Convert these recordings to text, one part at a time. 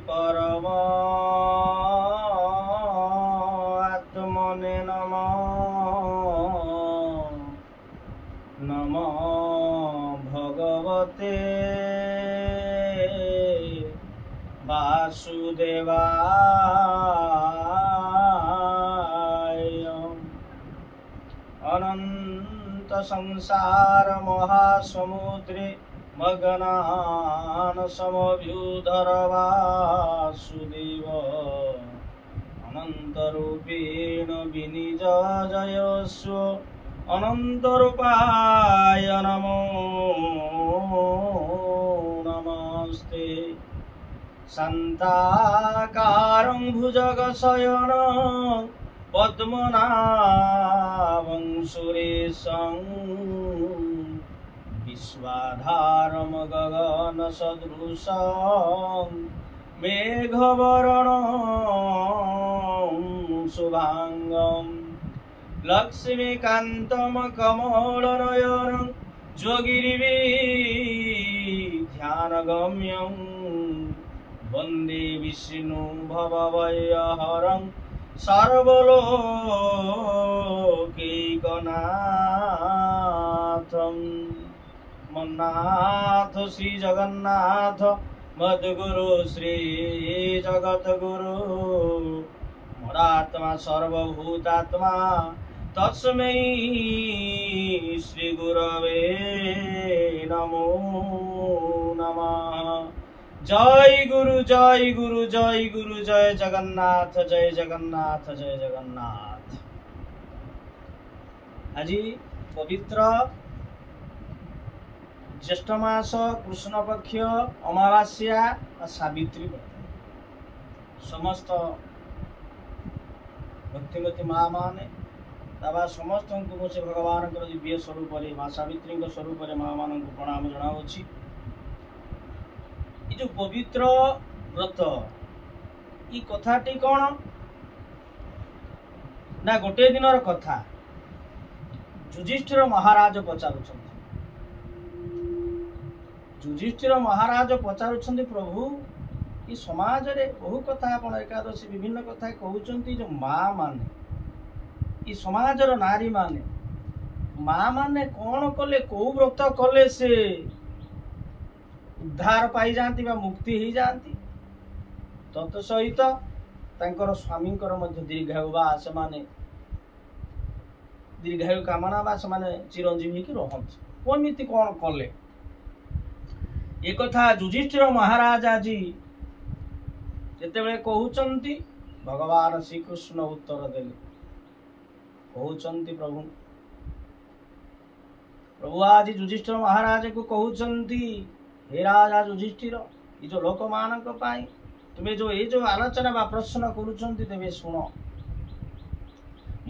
परम आत्मने नमो भगवते वासुदेवाय। अनंत संसार महासमुद्रे मगनान समभ्युधर वासुदेव अनंत रूपेण विनिज जयस्व अनंत रूपाय नमो नमस्ते। शान्ताकारं भुजगशयन पद्मनाभं सुरेशं विश्वाधारं गगनसदृशं मेघवर्णं शुभांगं लक्ष्मीकान्तं कमलनयनं योगिभिर्ध्यानगम्यं वन्दे विष्णु भवभयहरं सर्वलोकैकनाथं। मन्नाथ श्री जगन्नाथ मद्गुरु श्री जगद्गुरु मोरात्मा सर्वभूतात्मा तस्मै श्री गुरवे नमो नमः। जय गुरु जय गुरु जय गुरु जय जगन्नाथ जय जगन्नाथ जय जगन्नाथ। आज पवित्र ज्येष्ठ मास कृष्ण पक्ष अमावास्या सावित्री व्रत समस्त भक्तिमती माँ माने बाबा समस्त मुझे भगवान दिव्य स्वरूप माँ सावित्री स्वरूप माँ मान प्रणाम जनावि। जो पवित्र व्रत ये कथाटी कौन ना गोटे दिनर कथा। युधिष्ठिर महाराज पचारुछंती युधिष्ठिर महाराज पचारुछंती प्रभु ये समाज रे बहु कथा आपण एकादशी विभिन्न कथा कहउछंती। जो माँ माने ये समाज रो नारी माने माँ माने कौन कले को व्रत कले से उद्धार पाई जाती बा मुक्ति ही जाती। तत् सहित तांकर स्वामी दीर्घायु बा से माने दीर्घायु कामना बा से माने चिरंजीवी की रहंती कमिति कौन कले ये कथा युधिष्ठिर महाराज आज जेतेबेले कहउचंती भगवान श्री कृष्ण उत्तर देले कहउचंती प्रभु आज युधिष्ठिर महाराज को कहउचंती हे राजा युधिष्ठिर ये जो लोक मानक पाई तुम्हें जो ये जो आलोचना बा प्रश्न करुचंती तेबे सुन।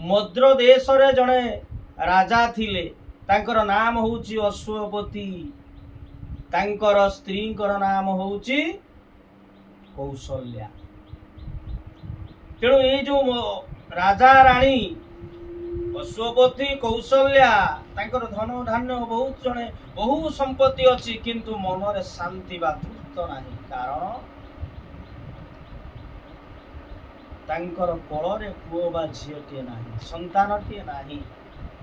मद्र देश रे जणे राजा थिले तांकर नाम होउची अश्वपति तांकर स्त्रींकर नाम होउची कौशल्या। तेणु ये जो राजा रानी अश्वपति कौशल्या तांकर धन धान्य बहुत जने बहु संपत्ति अच्छी किंतु मन रे शांति बा तृप्त नहीं कारण तांकर कोଳରେ पुओ बा झियटे नहीं संतानटे नहीं।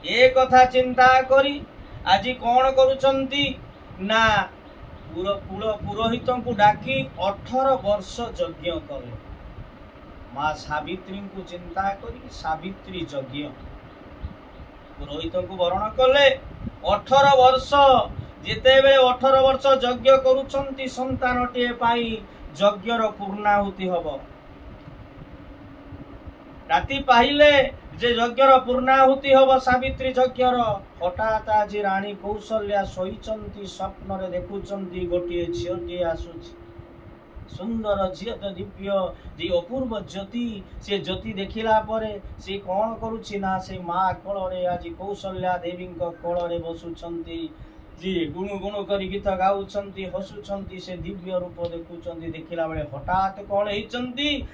ए कथा चिंता करी आज कौन करुचंती ना पुरोहित को डाकी 18 वर्ष यज्ञ कले माँ सावित्री को चिंता करी सावित्री यज्ञ पुरोहित को वरण कले 18 वर्ष जेतेबेले 18 वर्ष यज्ञ करुचंती संतानटे पाई यज्ञर पूर्णाहुति हब। राति पाहिले जे यज्ञर पूर्णाहुति हब सावित्री यज्ञर हठात आज रानी कौशल्या शोईचंती स्वप्न रे देखुचंती गोटे झियटे आसुची सुंदर झियट दिव्य जे अपूर्व ज्योति से ज्योति देखिला परे से कौन करुची ना से माँ कोଳରେ आज कौशल्या देवी कोଳରେ बसुचंती जी गुणु गुणु करी गीत गाउचंती हसुचंती से दिव्य रूप देखुचंती देखिला बेले हठात कौन हेचंती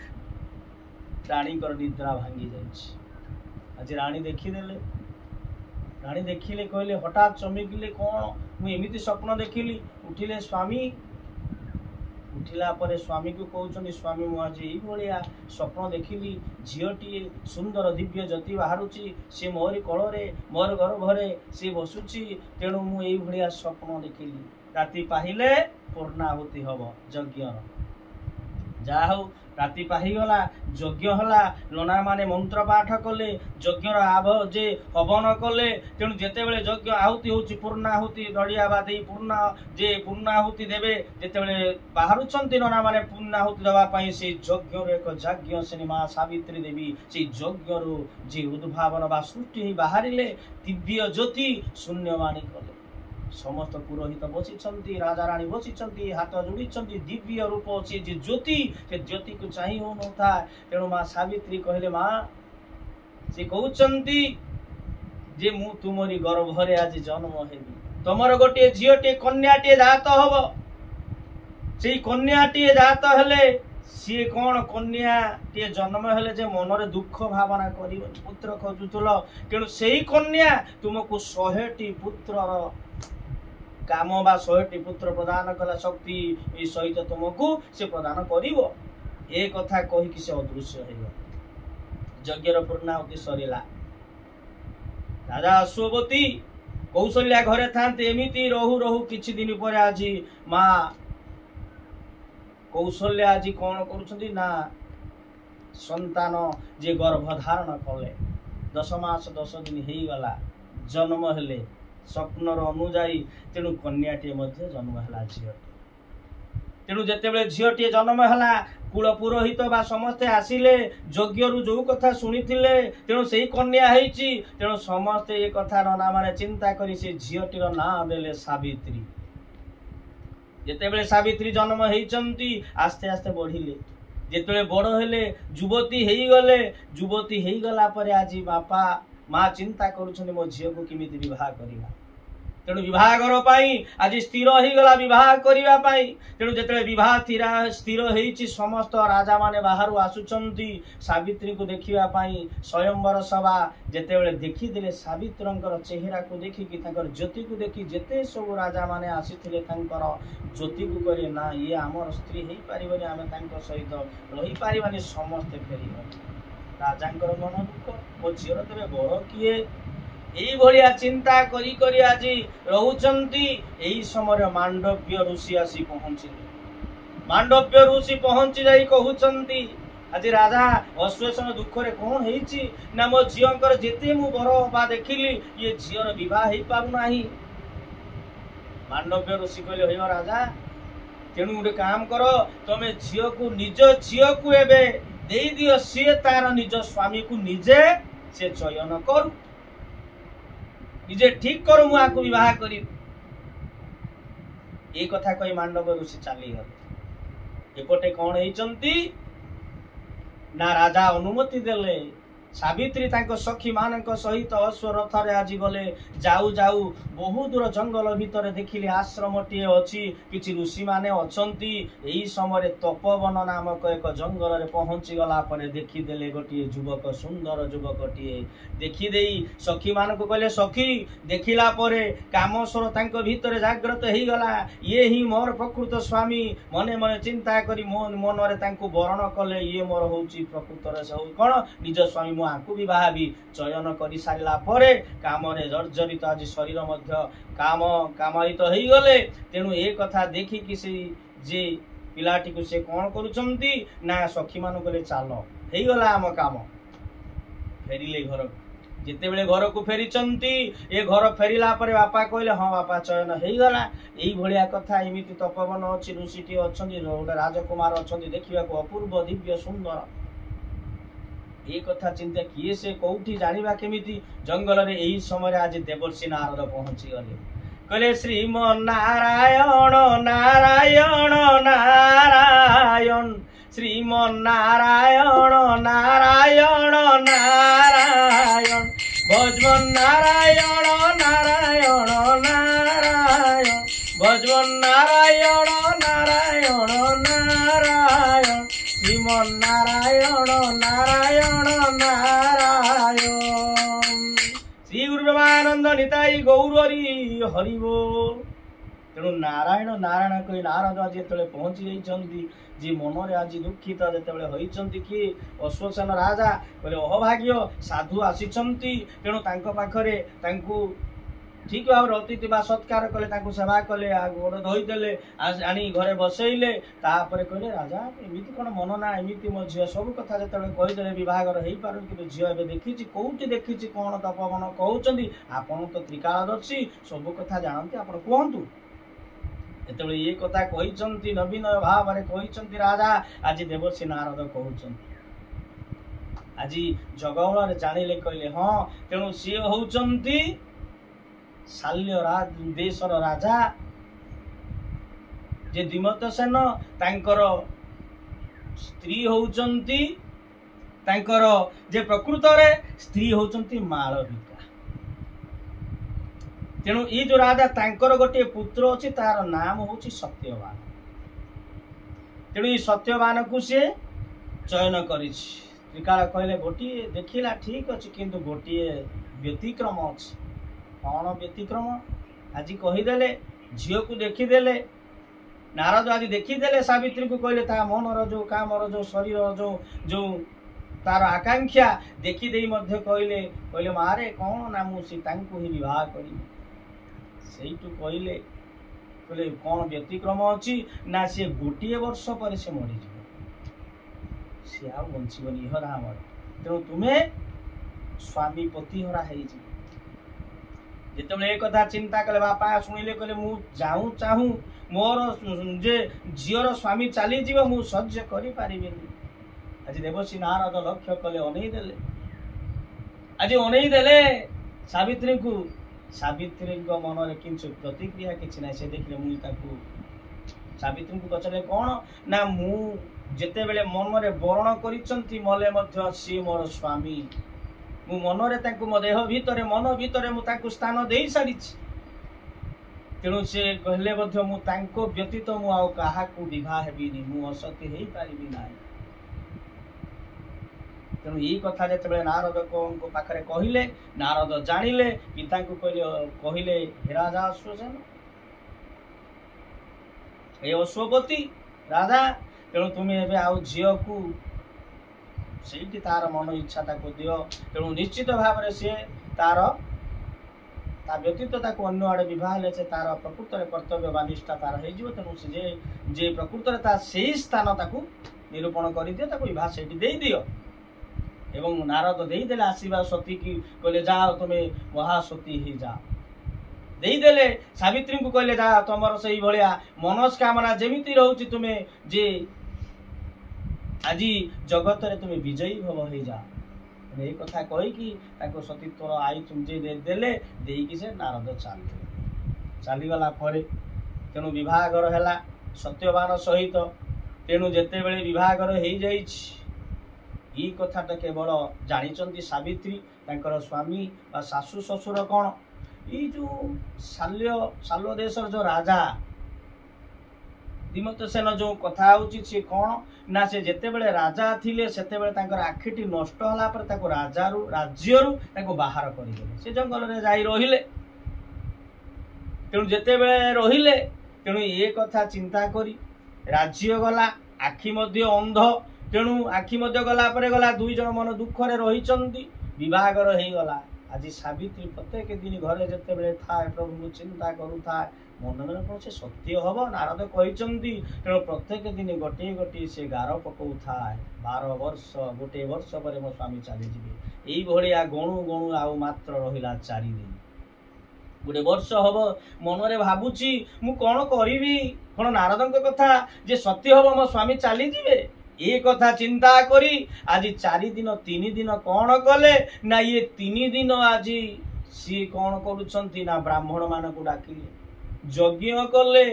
रानी कर निद्रा भांगी जाइछि। आज रानी देखिदेले रानी देखिले कहले हठात चमकिले कौन मु एमिति स्वप्न देखिली उठिले स्वामी उठिला परे स्वामी को कहउछन्ती स्वामी मु आज एई भलिया स्वप्न देखिली झीटीए सुंदर दिव्य ज्योति बाहरुची से मोरी कଳରେ मोर गर्भरे से बसुची तेणु मु एई भलिया स्वप्न देखिली राति पाहिले पूर्णाहुति हब यज्ञ जा हूँ राति पाहीगला यज्ञ हला लोना माने मंत्र पाठ कले यज्ञर आभ जे हवन कले तेणु जेतेबेले यज्ञ आहुति होची पूर्णाहुति दड़िया बा देई पूर्णाहुति देबे जेतेबेले बाहरुचंती लोना माने पूर्णाहुति देबा पई से यज्ञर एक यज्ञ से मां सावित्री देवी से यज्ञरु जे उद्भावन बा सृष्टि ही बाहरिले दिव्य ज्योति शून्यवाणी कले समस्त पुरोहित बसी राजा राणी बसी हाथ जोड़ी दिव्य रूप अच्छे जे ज्योति से ज्योति को चाही हो न था तेणु माँ सावित्री कहले माँ से कहउचंती जे मु तुमरी गर्भरे आज जन्म हेबी तमर गोटे झीटे कन्याटे जात हब से कन्याटे जात हेले सी कौन कन्याटे जन्म हेले जे मनरे दुख भावना कर पुत्र खोजुल तेणु से कन्या तुमको 100टी पुत्रर काम बा 100टी पुत्र प्रदान कला शक्ति सहित तुमको से प्रदान करिवो ए कथा कहि कि से अदृश्य हेगो यज्ञर पूर्णाहुति सरिला राजा अश्वपति कौशल्या घरे थांते एमिति रहु रहु किछि दिन पर आज मां कौशल्या आज कौन करूछंती ना संतान जे गर्भ धारण कले 10 मास 10 दिन हेई गला जन्म हेले स्वप्नर अनुजाई तेणु कन्याटे मध्य जन्म है झील तेणु जितेबले झीटे जन्म है कुल पुरोहित बा समस्ते आसिले यज्ञ जो कथा शुणी तेणु से कन्या होती तेणु समस्ते ये कथा ना माने चिंता करी से झीटीर ना देले सावित्री जितेबले सावित्री जन्म होती आस्ते आस्ते बढ़िले जिते बड़ हेले युवती हो गला परे आज बापा माँ चिंता करुछन्ति मो झील को किमिति विवाह करिवा तेणु विवाह घर पाई आज स्थिर हो गला विवाह करिवा पाई तेणु जेतले विवाह स्थिर होईची समस्त राजा माने बाहरु आसुचंती सावित्री को देखिवा पाई स्वयंवर सभा जेतेबेले देखिदेले सावित्रंकर चेहरा को देखि कि तांकर ज्योति को देखि जेते सब राजा माने आसीथिले तांकर ज्योति को करे ना ये हमर स्त्री हेई पारिबनी आमे तांकर सहित रही पारिबानी समस्त फेरिबा राजांकर मन दुख मो झीर तेरे बड़ किए एई भलिया चिंता करी करी आज रहउचंती एई समय मांडव्य ऋषि आसी पहुंचिले मांडव्य ऋषि पहुंची जाई कहउचंती आज राजा अश्वेषण दुख रे कोन हेची ना मो झियंकर जेते मु बर बा देखिली ये झियर विवाह हेई पारु नाही मांडव्य ऋषि कहले होय राजा तेणु गोटे काम कर तमे झियो को निज झियो को एबे देई दियो सी तार निज स्वामी को निजे से चयन करू निजे ठीक करू मु आको विवाह करी ए कथा कही मांडव ऋषि चली गले एपटे कौन हेचंती ना राजा अनुमति देले सावित्री तांको सखी मानक सहित अश्वरथ रे आज गले जाऊ जाऊ बहु दूर जंगल भितर देखिले आश्रमटी अछि किछि ऋषि माने अछंती एही समय तपोवन नामक एक जंगल रे पहुंची गला परे देखि देले गोटिए युवक सुंदर युवकटिए देखि देई सखी मानक कहले सखी देखिला परे कामस्वर तांको भितर जागृत हेई गला ये ही मोर प्रकृत स्वामी मने मने चिंता करी मन रे तांको वर्ण कले ये मोर होची प्रकृत रे सब कोन निज स्वामी आकु विवाह भी चयन कर सारा पर काम जर्जरित आज शरीर मध्य काम कामित हो गले तेणु ए कथा देखी कि से जे पिलाटी को से कौन करुचंती ना सखी मान कहले चल हो गला आम काम फेरिले घर जितेबेले घर को फेरीचंती ए घर फेरिला परे बापा कहले हाँ बापा चयन हो गला एई भलिया कथा एमिति तपोवन अछि ऋषिटी अछंती गोटे राजकुमार अछंती देखिबा को अपूर्व दिव्य सुंदर ये कथा चिंता किए से कौटी जानिबा केमिति जंगल रे एही समय आज देवर्षि नारद पहुंची गले कहले श्रीमन नारायण नारायण नारायण श्रीमन नारायण नारायण नारायण भजवन नारायण नारायण नारायण भजवन नारायण नारायण नारायण श्रीमन नारायण नारायण नारायण श्री गुरु ब्रह्मानंद निताई गौरी हरि बोल। तेणु नारायण नारायण कही नारद आज जो पहुंची जाइए जी मनरे आज दुखित जो होती कि अश्वसेन राजा कहले अभाग्य साधु आसी तेणु पाखरे ठीक भाव अतिथि सत्कार कले सेवा कले गोड़ धोईदे आनी घरे बसैले तापर कहले राजा एमती कौन मन ना एमती मो झी सब कथा जो कहीदे बहागर हो पार कि झील ए देखी कौटी देखी कौन तपवन कहते आपन तो त्रिकालदर्शी सब कथा जानते आप कहतु एत ये कथा कहते नवीन भाव कहते राजा आज देवर्षि नारद कहते आज जगवल जानिले कहले हाँ तेणु सी होउचंती शाल्य देशर राजा जे दिमत सेन तांकर स्त्री होउचंती तांकर जे प्रकृत रे स्त्री होउचंती मालविका तेणु ये जो राजा तांकर गोटे पुत्र अछि तार नाम होउची सत्यवान तेणु ये सत्यवान को से चयन करिछि त्रिकाल कहले गोटिए देखिला ठीक अछि किंतु गोटिए व्यतिक्रम अछि कौन व्यतिक्रम आज कहीदेले झील को देखीदेले नारद आज देखीदेले सावित्री को कहले ता मनर जो कामर जो शरीर जो जो तार आकांक्षा देखीदे कहले कहले मारे कौन ना मु सीता को ही विवाह करी सेठू कहले कहले कौन व्यतिक्रम अच्छी ना सी गोटे वर्ष पर से मरीज सी आ बंचबनी हरा मर तेणु तुम्हें स्वामी पतिहरा है जिते एक कथा चिंता कले बापा शुणिले कहले मु जाऊँ चाहूँ मोर जे झीर स्वामी चली जीव मु सह्य करि पारिबेनी आज देवसी नारद लक्ष्य कले अनेदेले आज अनेदेले सावित्री को सावित्री मन में किंच प्रतिक्रिया किसी ना से देखले मुई ताकू सावित्री को पचारे कौन ना मु जेते बेले मन में वर्ण करिसंती मले मध्य सी मोर स्वामी मु मनरे ताकू मो देह भितर मन भितर मु ताकू स्थान दे सारी तेणु से कहले मध्य मु तांको व्यतीत मु आउ काहाकू विवाह हेबिनी मु असती हेई पारिबी नाही तेणु यही कथा जो नारद को पाखरे कहले नारद जानिले पिता को कहले हे राजा अश्वसेन हे अश्वपति राजा तेणु तुम्हें एबे आउ झील को से तार मन इच्छा ताको दियो तेणु निश्चित भाव में सी तार ता व्यतीत ताको अन्य आड़े विवाह ले से तार प्रकृत कर्तव्य बा निष्ठा तार हो तेणु से जे प्रकृत से स्थान ताको निरूपण कर दियो ताको विवाह से दे दियो एवं नारद देदेले आशीर्वाद सती की कहले जाओ तुम्हें महासती ही जाओ देदेले सावित्री को कहले जा तुमर से भाया मनस्कामना जेमिति रहउची तुम्हें जे आज जगत रे तुम्हें विजयी भव हो जाओ यही कथा कहीकि सतीत्वर आई तुम जे देदेले देकी से नारद चलीगला तेणु विवाहर है सत्यवान सहित तेणु जिते बड़े विवाहर हो जाइछि ये कथाटा केवल जानी सावित्री तांकर स्वामी व सासु ससुर कौन ये जो शाल्य देशर जो राजा दिमत सेन जो कथा सी कौन ना से जेते बड़े राजा थिले सेते बड़े तांकर आखिटी नष्ट होला पर ताको राजारू राज्यरू ताको बाहर करदेले से जंगल रे जाई रहिले तेणु जेते बड़े रहिले तेणु ये कथा चिंता करी राज्य गला आखि मध्य अंध तेणु आखि मध्य गला परे गला दुई जन मन दुखरे रही विवाहर हो गला आज सावित्री प्रत्येक दिन घरे जिते बड़े थाए प्रभु को चिंता करूए मन में कौन से सत्य हम नारद कहते तेणु प्रत्येक दिन गोटे गोटे से गार पकाऊ थाए 12 वर्ष गोटे वर्ष पर मो स्वामी चलीजे यही गणु गणु आउ मात्र रहा 4 दिन गोटे वर्ष हम मन में भावुची मु कौन करी कौन नारद कथा जे सत्य हम मो स्वामी चलीजे ये कथा चिंता करी आज 4 दिन 3 दिन कौन कले ना ये 3 दिन आज सी कौन करुछंती ना ब्राह्मण मान को डाकिले यज्ञ कले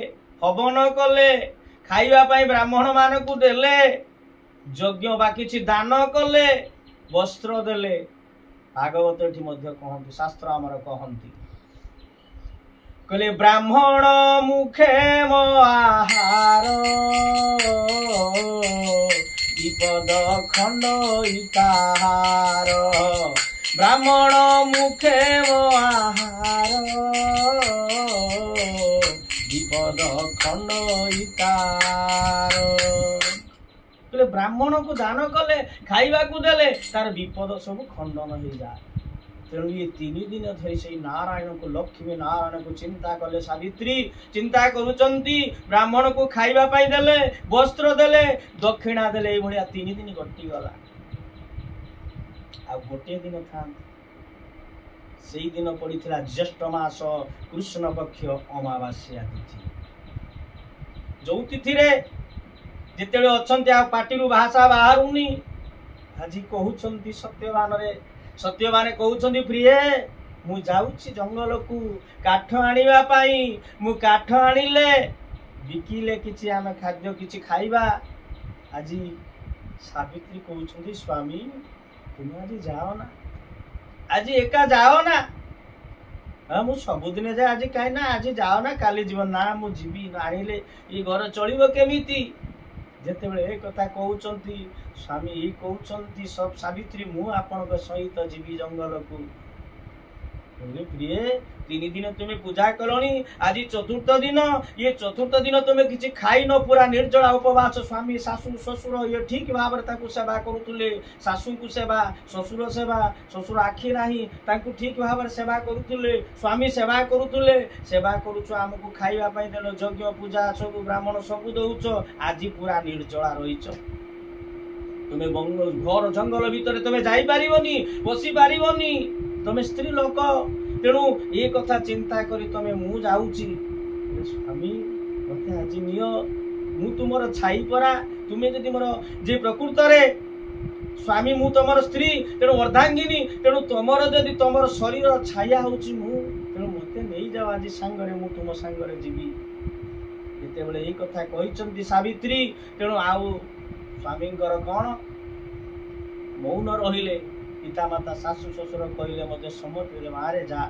हवन कले खाइबा पाई ब्राह्मण मान को देले यज्ञ बा किछि दान कले वस्त्र देले भागवत एठी मध्य कहंती शास्त्र हमर कहंती कहले ब्राह्मण मुखे मो आहार विपद खंड इताहार ब्राह्मण मुखे मो आहार ବିପद खंडितार बोले ब्राह्मण को दान कले खाइबा को देले तार विपद सब खंडन हो जाए। तेणु ये 3 दिन धरी से नारायण को लक्ष्मी नारायण को चिंता कले सावित्री चिंता करुचंती ब्राह्मण को खाइबा पाई देले वस्त्र देले दक्षिणा देले ए भलिया 3 दिन गट्टी गला आ गोटे दिन था से दिन पड़ीथिला ज्येष्ठ मास कृष्ण पक्ष अमावास्या तिथि जो तिथि रे जेतेबे अछंती आ पाटिरु भाषा बाहरुनी आज कहउचंती सत्यवान कहउचंती प्रिय मु जाउछि जंगल को काठ आनिबा पाई मु काठ आनिले बिकिले किछि आमे खाद्य किछि खाइबा। आज सावित्री कहउचंती स्वामी तुम आज जाओ ना आज एका जाओ ना हाँ मु सबुदिन जाए आज कहीं ना आज जाओ ना काली जीवन ना मु जीवी आनिले ये घर चलिबो केमिति जेतेबेले ए कथा कहउचंती स्वामी ई कहउचंती सब सावित्री मु आपनक सहित जीवी जंगल को कहले प्रिय 3 दिन तुमे पूजा कलनी आज चतुर्थ दिन ये चतुर्थ दिन तुमे किछि खाई न पूरा निर्जला उपवास स्वामी सासु ससुर ये ठीक भाव ताकू सेवा करुतुले सासु को सेवा ससुर आखि नाही ताकू ठीक भाव सेवा करुतुले स्वामी सेवा करुछु हमकु खाइबा पई देलो यज्ञ पूजा सब ब्राह्मण सब दउछ आज पूरा निर्जला रहिछ तुमे घर जंगल भीतर तुमे जाई पारिबोनी बसी पारिबोनी तुमे स्त्री लोक तेणु ये कथा चिंता करी तमे मु जाउची स्वामी मते आज नियो मु तुमर छाई परा तुमे जदि मोर जे प्रकृत रे स्वामी मु तुमर स्त्री तेणु अर्धांगिनी तेणु तुमर जदि तुमर शरीर छाया होची मु तेणु मते नै जाओ आज संगरे मु तुम संगरे जीवी एते बेले ए कथा कहिचंती सावित्री तेणु आउ स्वामींकर कोन मौन रहिले पिता माता सासु ससुर कहले मते सम्मत हेले मारे जा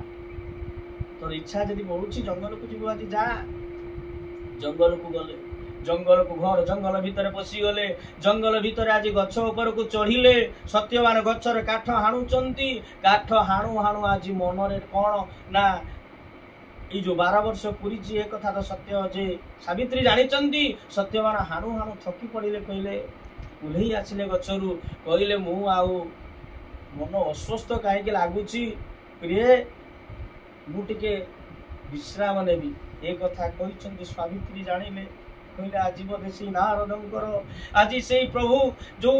तोर इच्छा जदि बढ़ुची जंगल को जीव आज जा जंगल को गले जंगल को घर जंगल भीतर पसी गले जंगल भीतर आज गछ ऊपर को चढ़िले सत्यवान गछर काठ हाणुचंती काठ हाणु हाणु आज मनरे कोन ना ये जो 12 वर्ष पूरी ए कथा तो सत्य जे सावित्री जानिचंती सत्यवान हाणु हाणु थकी पड़िले कहले उल्हेई आसिले गछरु कहले मु आउ मन अस्वस्थ कहीं लगुच प्रिय मुझे विश्राम नेबी ए कथा कहते सावित्री जानिले कहले आज बोधे से नारदंकर आज से प्रभु जो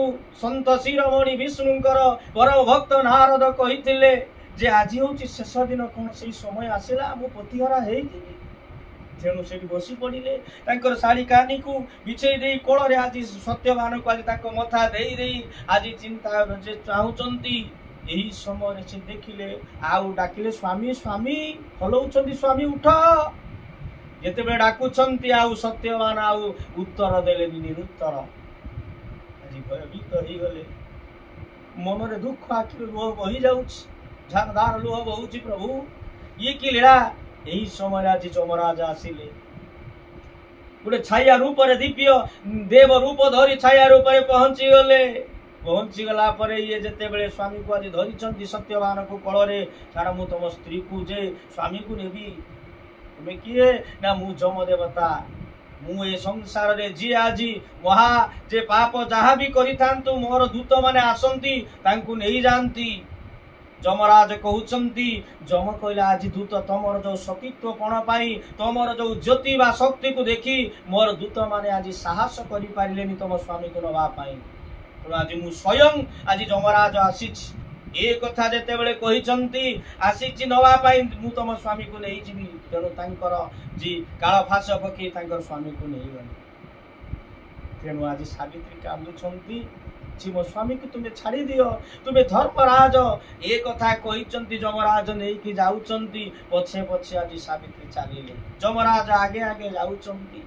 संत शिरोमणि विष्णुंकर परम भक्त नारद कही जे आज हूँ शेष दिन कौन से समय आसला मु पतिहरा होइजिबि तेणु से बसी पड़े शाढ़ी कानी को बिछे दे कोल आज सत्यवान को आज मथा दे आज चिंता चाहूँगी यही समय से देखिले आउ डाकिले स्वामी स्वामी हलौचंती स्वामी उठ जिते डाकुंट आउ सत्यवान आउ उत्तर देले निरुत्तर आज भयभीत हो गले मनरे दुख आखि लुह बही झारधार लुह बहुची प्रभु ये कि लीला यही समय आज जमराज आसिले गोटे छाया रूप दिव्य देव रूप धरी छाया रूप पहुंची गला पर ये जिते बड़े स्वामी को आज धरी सत्यवान को कलरे छाड़ मु तुम स्त्री को जे स्वामी को नेबी तुम्हें किए ना मु जम देवता मु ए संसार रे जी आज महा जे पाप जहाँ भी करिथांतु मोर दूत माने आसंती तांकु नहीं जानती जमराज कहउचंती जम कहला आज दूत तमर जो सतीत्वपण पाई तमर जो ज्योति बा शक्ति को देखी मोर दूत माने आज साहस करि पारिलेनी तम स्वामी को नवा पाई तो आज मु स्वयं आज जमराज आसीच ए कथा जेते बेले कहिचंती आसीची नवा पाई मु तम स्वामी को नहीं जीवी तेणु तांकर जी काल फास पकी तांकर स्वामी को नहीं गले तेणु आज सावित्री कांदुचंती मो स्वामी को तुम्हें छाड़ी दियो तुम्हें धर्मराज ए कथा कही जमराज नहीं कि जाउचंती पछे पछे आज सावित्री चलिले जमराज आगे आगे जाउचंती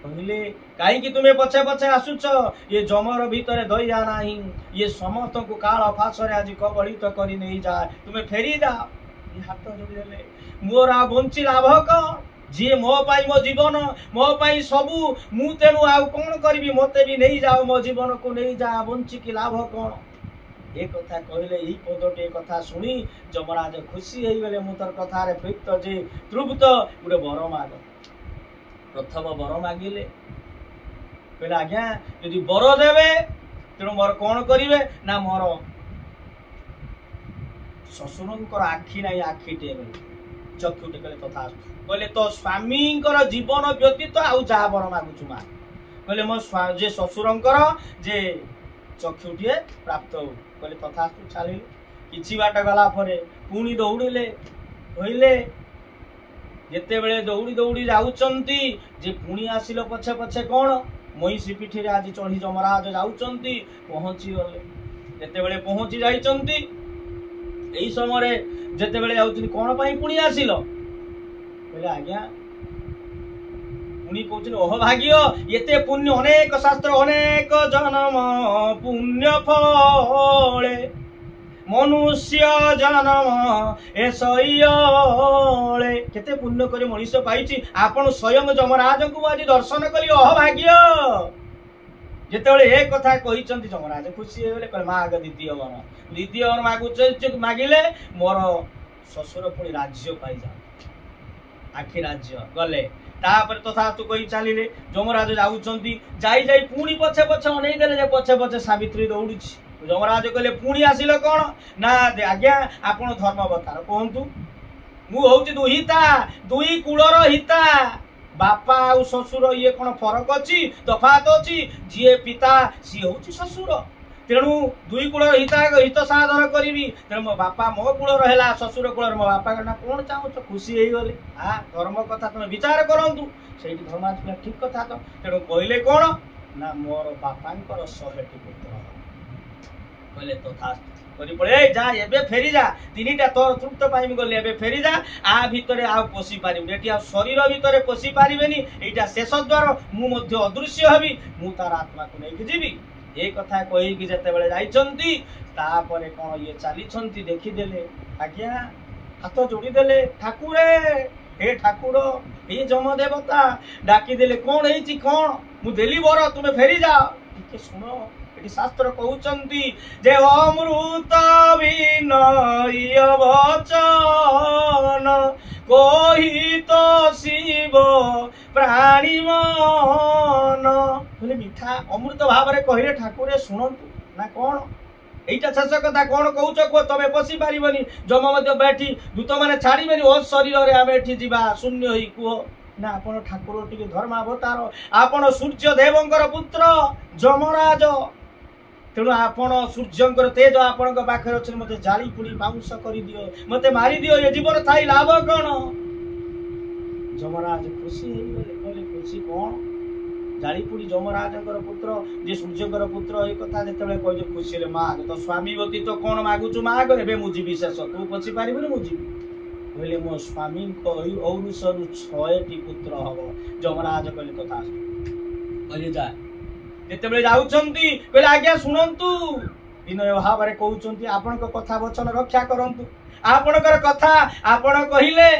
कहले कहीं तुम्हें पछे पछे आसुच ये जमर भीतर दया नहीं ये समस्त को काल फासरे आज कबलित करी नहीं जाए तुम्हें फेरी जाओ ये हाथ जोड़े मोर आ बंची लाभ कौन जी मो पाई मो जीवन मो पाई सबू मु तेणु आउ कौन करी मते भी नहीं जाओ मो जीवन को नहीं जा बंची की लाभ कौन ए कथा कहले यही पदटे कथा शुणी जमराज खुशी हो गले मु तर कथार तृप्त जे तृप्त गोटे वर माग प्रथम बर मागिले कहले आज्ञा यदि बर देवे तेणु मोर कौन करिवे ना मोर शशुर आखि ना आखिटे चक्षुटे कहले तथा कहले तो स्वामी जीवन व्यतीत आउ जहा बर मागुचु मा कहले मो जे शशुर जे चक्षुटे प्राप्त हो कहले तथा चलिले किछि बाट गला परे पुणी दौड़िले कहले जेते बेले दौड़ी दौड़ी जाउचंती जे पुणी आसिलो पछे पछे कौन महिषी पिठी रे आज चढ़ी जमराज जाउचंती पहुंची गले जेते बेले पहुंची जाइचंती एई समय जेते बेले जाउचंती कोन पई पुणी आसिलो कहले आज्ञा पुणी कहउछन ओह भाग्य एते पुण्य अनेक शास्त्र अनेक जन्म पुण्य फले मनुष्य जन्म एसइले केते पुण्य करे मनुष्य पाइछि आपण स्वयं जमराज को आज दर्शन कली ओह भाग्य जेतेबेले ए कथा कहिचंती जमराज खुशी होले कहले माग द्वितीय वर मागिले मोर ससुर पुणी राज्य पाई जा आखि राज्य गले तापर तथा तू कहि चलिले जमराज जाउचंती जाई जाई पुणी पछे पछे अनेक गले जे पछे पछे सावित्री दौड़ुछि जमराज कहले पुणी आसिल कौन ना आज्ञा आपण धर्म बतार कहतु मु हूँ दुहिता दुई कूलर हिता बापा आउ ससुर ये कौन फरक अच्छी तफात अच्छी जी पिता सी हूँ ससुर तेणु दुई कूलर हिता हित साधन करी तेणु मो बापा मो कूलर है ससुर कूलर मो बापा कहना कौन चाहूच खुशी हो गले हाँ धर्म कथा तुम विचार करूँ से धर्माज ठीक कथा तो तेणु कहले कौन ना मोर बापा 100टी पुत्र कहले तथा करी पड़े जा एबे फेरी जा तीनटा तोर तृप्त पाइम गले एबे फेरी जा आ भितरे आ पोसी पारिबे एटी आ शरीर भितरे पोसी पारिबेनी एटा शेष द्वार मु मध्य अदृश्य हबी मु तार आत्मा को नै जीवी ए कथा कहि कि जते बेले जाइछंती तापरे कोन ये चाली छंती देखि देले आज्ञा हाथ जोड़ी देले ठाकुरे हे ठाकुर हे जम देवता डाकी देले कोन हेची कोन मु देली बर तुमे फेरी जा ठीक सुनो शास्त्र कहउचंती जे अमृत विनय वचन कही तो शिव प्राणी मन बोले मिठा अमृत भाव रे कहिले ठाकुरे सुनंतु ना कोन एटा शेष कथा कोन कहउच को तमे पसी पारिबनी जम मध्य बैठी दूत माने छाड़ीबेनी ओ शरीर रे आमे एठी जीवा शून्य होई को ना आपण ठाकुर टिके धर्मावतार आपण सूर्य देवंकर पुत्र जमराज तेणु आपण सूर्यंकर तेज आपण पाखे अच्छे मत जाली पुड़ी बाउंस कर दियो मत मारी दियो ये जीवन थाई लाभ कौन जमराज खुशी कहले खुशी कौन जाली पुड़ी जमराज पुत्र जे सूर्यंकर पुत्र ये कथा जिते कह खुशी हेले माग तो स्वामी गति तो कौन मागुचु माग एबे मु जीवी शेष तू पची पारिबे मु जीवी कहले मो स्वामी औरुषरु 6टी पुत्र हब जमराज कहले तथा कहले जा जेतेबेले जाउछंती कहले आज्ञा सुनंतु विनय भाव रे कहउछंती आपनक कथा वचन रक्षा करंतु आपनकर कथा आपन कहिले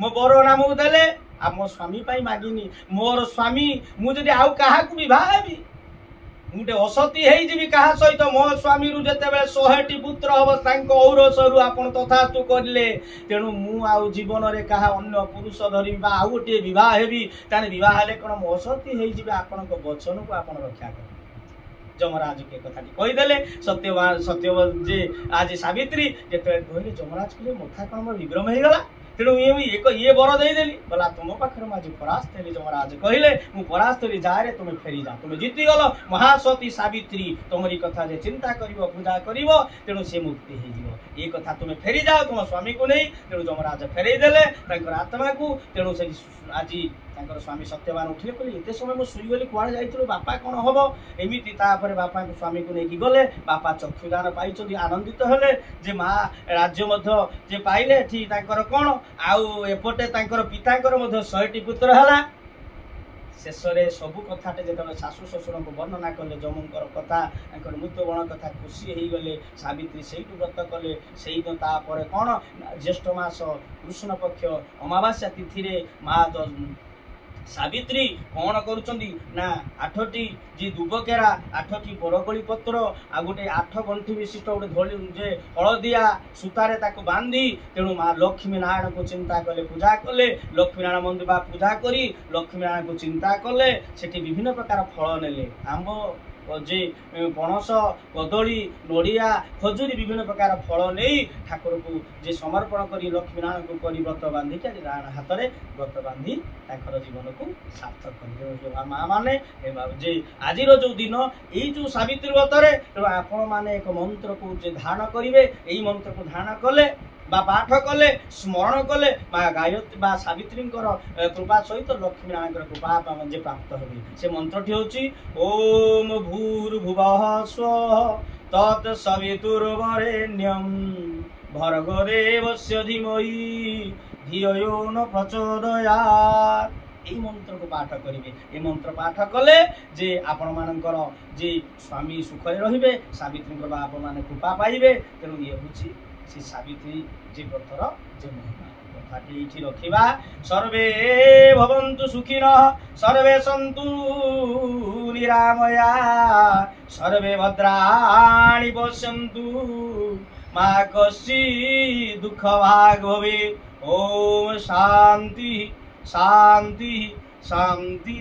मो बर नाम देले आ मो स्वामी पाई मागिनी मोर स्वामी मु जदि आउ काहा को विवाह हेबी मुटे असती हेई जीवी काहा सहित मो स्वामी रु जेतेबेले 100टी पुत्र हब तांको औरसरु आपन तथास्तु करले तेणु मु आउ जीवन रे काहा अन्य पुरुष धरि बा आउ गोटे विवाह हेबी ताने विवाह हेले कोन मो असती हेई जीवी आपनक वचन को आपन रक्षा कर जमराज के कथाटी कहि देले सत्यवान जे आज सावित्री जेते कहले जमराज के मथा कोन मोर विभ्रम हेई गला तेणु ये बर देदेली बोला तुम पाखे मुझे परास्त हेली जमराज कहले मु परास्त हेली जा रे तुम फेरी जा तुम जीति गल महासती सावित्री तुमरी कथा जे चिंता करिवो पूजा करिवो तेणु से मुक्ति हे जीवो ये कथा तुम फेरी जाओ तुम स्वामी को नहीं तेणु जमराज फेरई देले तांकर आत्मा को तेणु से आज तांकर स्वामी सत्यवान उठिले कहले एते समय मु सुई गली कुआड़ जाइथिलो बापा कोन हबो एमिति तापर बापा स्वामी को नेकी गले बापा चक्षुदान पाइछथि आनंदित हेले जे मा राज्य मध्य जे पाइले ठी तांकर कोन आउ एपटे तांकर पितांकर मध्य 100टी पुत्र हला शेषरे सबु कथाटे जेतबे सासु ससुर को वर्णना कले जमंकर कथा तांकर मृत्युवरण कथा खुशी हेई गले सावित्री सेइटु व्रत कले सेइ ता परे कोन ज्येष्ठ मास कृष्ण पक्ष अमावास्या तिथि रे मा सावित्री कौन करुचंदी ना 8टी जी दुबकेरा 8टी बरकोली पत्र आ गोटे 8 गंठी विशिष्ट गोटे धोली जे हलदिया सूतारे ताको बांधी तेणु माँ लक्ष्मी नारायण को चिंता कले पूजा कले लक्ष्मी नारायण मंदिर पूजा करी लक्ष्मी नारायण को चिंता कले सेठी विभिन्न प्रकार फल नेले आंब जे पणस कदली नड़िया खजुरी विभिन्न प्रकार फल नहीं ठाकुर को जे समर्पण करी लक्ष्मी नारायण को करी व्रत बांधिक नारायण हाथ में व्रत बांधि ताकर जीवन को सार्थक कर माँ मैंने जे आज जो दिन यही जो सावित्री व्रत आपण मैंने एक मंत्र को जे धारण करेंगे यही मंत्र को धारण कले बा पाठ कले स्मरण कले गायत्री बा सावित्री कृपा सहित लक्ष्मी नारायण कृपा जे प्राप्त होगी से मंत्रटी हूँ ओम भूर्भुवः स्वः तत्सवितुर्वरेण्यं भर्गो देवस्य धीमहि धियो यो न प्रचोदयात् यही मंत्र को पाठ करेंगे ये मंत्र पाठ कले जे आपण मानकर जे स्वामी सुख रे सावित्री आपण माने कृपा पाइबे तेणु ये हूँ श्री सावित्री जी व्रतर जे महिमा कथाटी रखा सर्वे भवन्तु सुखिनः सर्वे सन्तु निरामया सर्वे भद्राणि पश्यन्तु मा कश्चित् दुःखभाग् भवेत् ओम शांति शांति शांति।